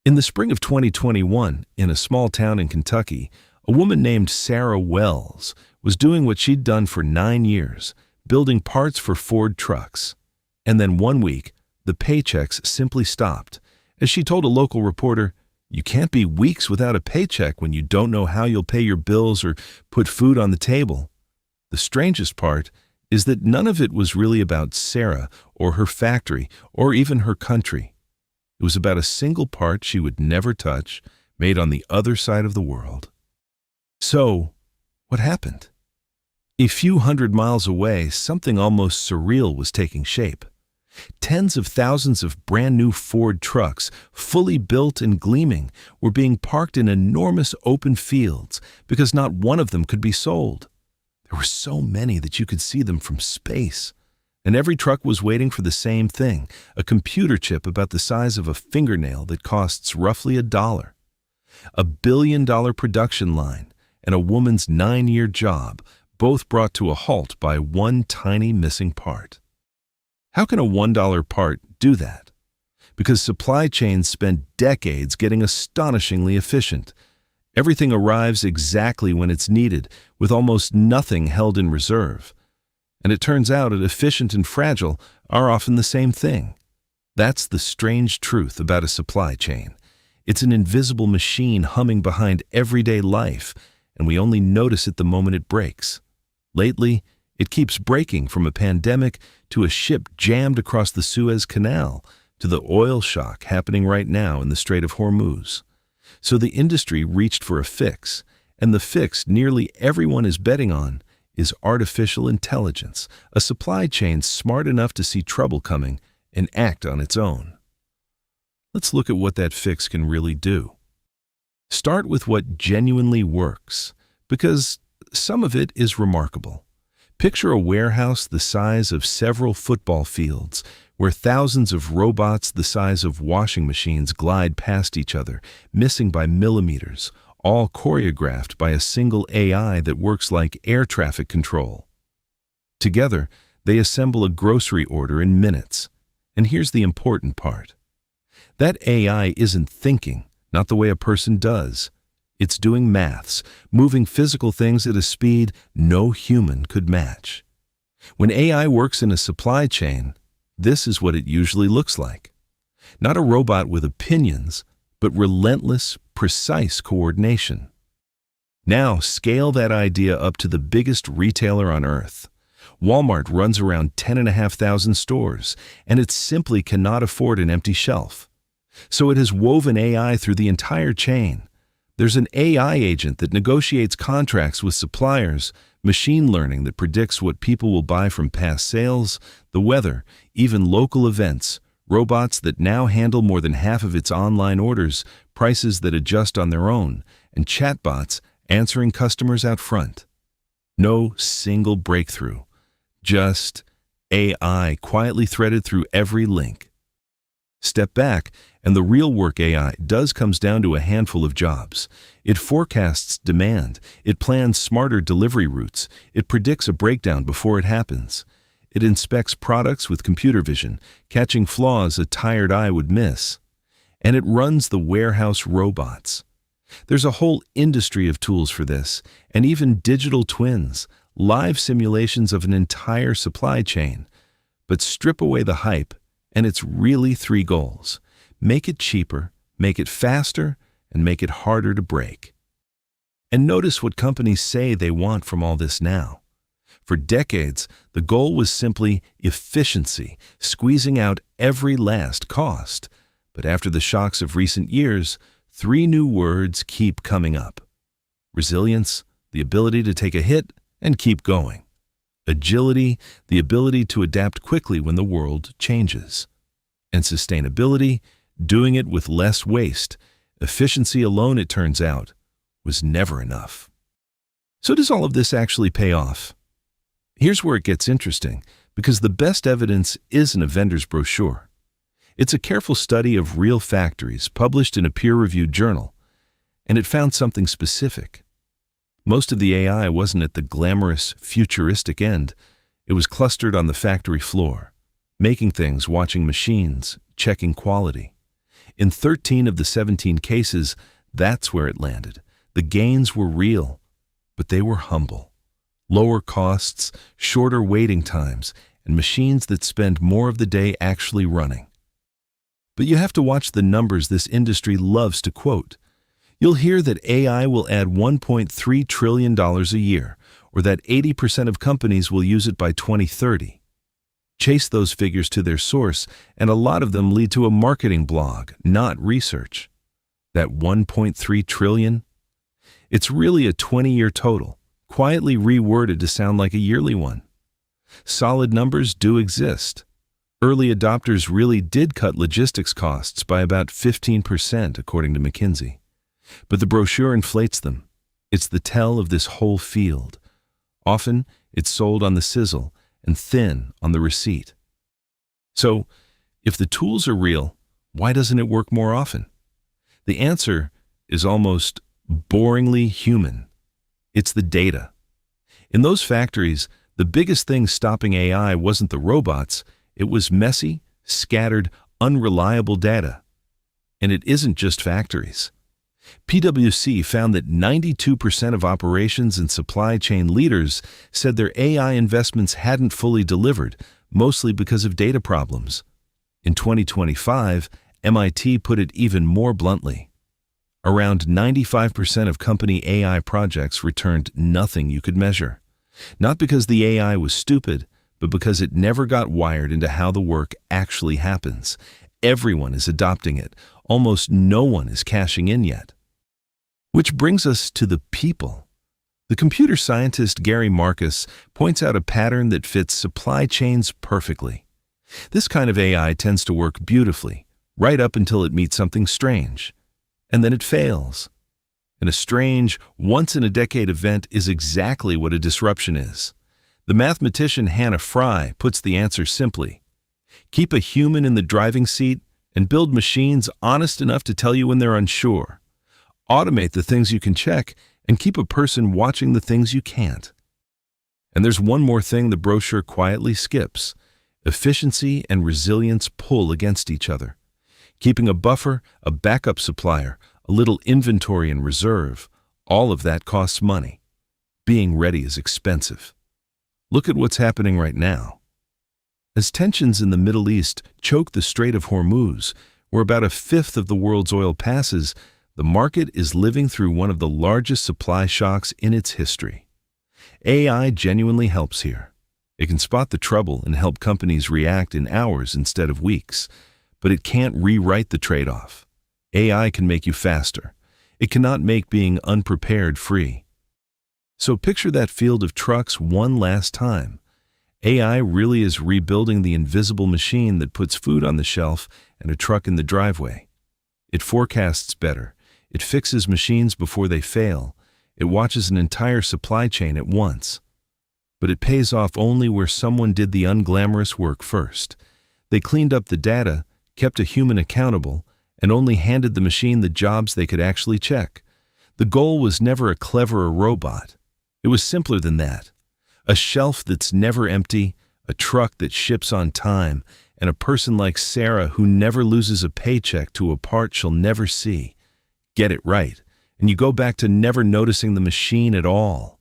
In the spring of 2021, in a small town in Kentucky, a woman named Sarah Wells was doing what she'd done for 9 years, building parts for Ford trucks. And then one week, the paychecks simply stopped. As she told a local reporter, "You can't be weeks without a paycheck when you don't know how you'll pay your bills or put food on the table." The strangest part is that none of it was really about Sarah or her factory or even her country. It was about a single part she would never touch, made on the other side of the world. So, what happened? A few hundred miles away, something almost surreal was taking shape. Tens of thousands of brand new Ford trucks, fully built and gleaming, were being parked in enormous open fields because not one of them could be sold. There were so many that you could see them from space. And every truck was waiting for the same thing, a computer chip about the size of a fingernail that costs roughly $1. $1 billion production line and a woman's 9-year job, both brought to a halt by one tiny missing part. How can a $1 part do that? Because supply chains spend decades getting astonishingly efficient. Everything arrives exactly when it's needed, with almost nothing held in reserve. And it turns out that efficient and fragile are often the same thing. That's the strange truth about a supply chain. It's an invisible machine humming behind everyday life, and we only notice it the moment it breaks. Lately, it keeps breaking, from a pandemic to a ship jammed across the Suez Canal to the oil shock happening right now in the Strait of Hormuz. So the industry reached for a fix, and the fix nearly everyone is betting on is artificial intelligence, a supply chain smart enough to see trouble coming and act on its own. Let's look at what that fix can really do. Start with what genuinely works, because some of it is remarkable. Picture a warehouse the size of several football fields, where thousands of robots the size of washing machines glide past each other, missing by millimeters, all choreographed by a single AI that works like air traffic control. Together, they assemble a grocery order in minutes. And here's the important part. That AI isn't thinking, not the way a person does. It's doing maths, moving physical things at a speed no human could match. When AI works in a supply chain, this is what it usually looks like. Not a robot with opinions, but relentless, precise coordination. Now scale that idea up to the biggest retailer on earth. Walmart runs around 10,500 stores, and it simply cannot afford an empty shelf. So it has woven AI through the entire chain. There's an AI agent that negotiates contracts with suppliers, machine learning that predicts what people will buy from past sales, the weather, even local events, robots that now handle more than half of its online orders, prices that adjust on their own, and chatbots answering customers out front. No single breakthrough, just AI quietly threaded through every link. Step back, and the real work AI does comes down to a handful of jobs. It forecasts demand, it plans smarter delivery routes, it predicts a breakdown before it happens. It inspects products with computer vision, catching flaws a tired eye would miss. And it runs the warehouse robots. There's a whole industry of tools for this, and even digital twins, live simulations of an entire supply chain. But strip away the hype, and it's really 3 goals. Make it cheaper, make it faster, and make it harder to break. And notice what companies say they want from all this now. For decades, the goal was simply efficiency, squeezing out every last cost. But after the shocks of recent years, 3 new words keep coming up. Resilience, the ability to take a hit and keep going. Agility, the ability to adapt quickly when the world changes. And sustainability, doing it with less waste. Efficiency alone, it turns out, was never enough. So does all of this actually pay off? Here's where it gets interesting, because the best evidence isn't a vendor's brochure. It's a careful study of real factories published in a peer-reviewed journal, and it found something specific. Most of the AI wasn't at the glamorous, futuristic end. It was clustered on the factory floor, making things, watching machines, checking quality. In 13 of the 17 cases, that's where it landed. The gains were real, but they were humble. Lower costs, shorter waiting times, and machines that spend more of the day actually running. But you have to watch the numbers this industry loves to quote. You'll hear that AI will add $1.3 trillion a year, or that 80% of companies will use it by 2030. Chase those figures to their source, and a lot of them lead to a marketing blog, not research. That 1.3 trillion? It's really a 20-year total, quietly reworded to sound like a yearly one. Solid numbers do exist. Early adopters really did cut logistics costs by about 15%, according to McKinsey. But the brochure inflates them. It's the tell of this whole field. Often, it's sold on the sizzle and thin on the receipt. So, if the tools are real, why doesn't it work more often? The answer is almost boringly human. It's the data. In those factories, the biggest thing stopping AI wasn't the robots, it was messy, scattered, unreliable data. And it isn't just factories. PwC found that 92% of operations and supply chain leaders said their AI investments hadn't fully delivered, mostly because of data problems. In 2025, MIT put it even more bluntly. Around 95% of company AI projects returned nothing you could measure. Not because the AI was stupid, but because it never got wired into how the work actually happens. Everyone is adopting it. Almost no one is cashing in yet. Which brings us to the people. The computer scientist Gary Marcus points out a pattern that fits supply chains perfectly. This kind of AI tends to work beautifully, right up until it meets something strange. And then it fails. And a strange, once-in-a-decade event is exactly what a disruption is. The mathematician Hannah Fry puts the answer simply. Keep a human in the driving seat and build machines honest enough to tell you when they're unsure. Automate the things you can check and keep a person watching the things you can't. And there's one more thing the brochure quietly skips. Efficiency and resilience pull against each other. Keeping a buffer, a backup supplier, a little inventory and reserve, all of that costs money. Being ready is expensive. Look at what's happening right now. As tensions in the Middle East choke the Strait of Hormuz, where about a fifth of the world's oil passes, the market is living through one of the largest supply shocks in its history. AI genuinely helps here. It can spot the trouble and help companies react in hours instead of weeks, but it can't rewrite the trade-off. AI can make you faster. It cannot make being unprepared free. So picture that field of trucks one last time. AI really is rebuilding the invisible machine that puts food on the shelf and a truck in the driveway. It forecasts better. It fixes machines before they fail. It watches an entire supply chain at once. But it pays off only where someone did the unglamorous work first. They cleaned up the data, kept a human accountable, and only handed the machine the jobs they could actually check. The goal was never a cleverer robot. It was simpler than that. A shelf that's never empty, a truck that ships on time, and a person like Sarah who never loses a paycheck to a part she'll never see. Get it right, and you go back to never noticing the machine at all.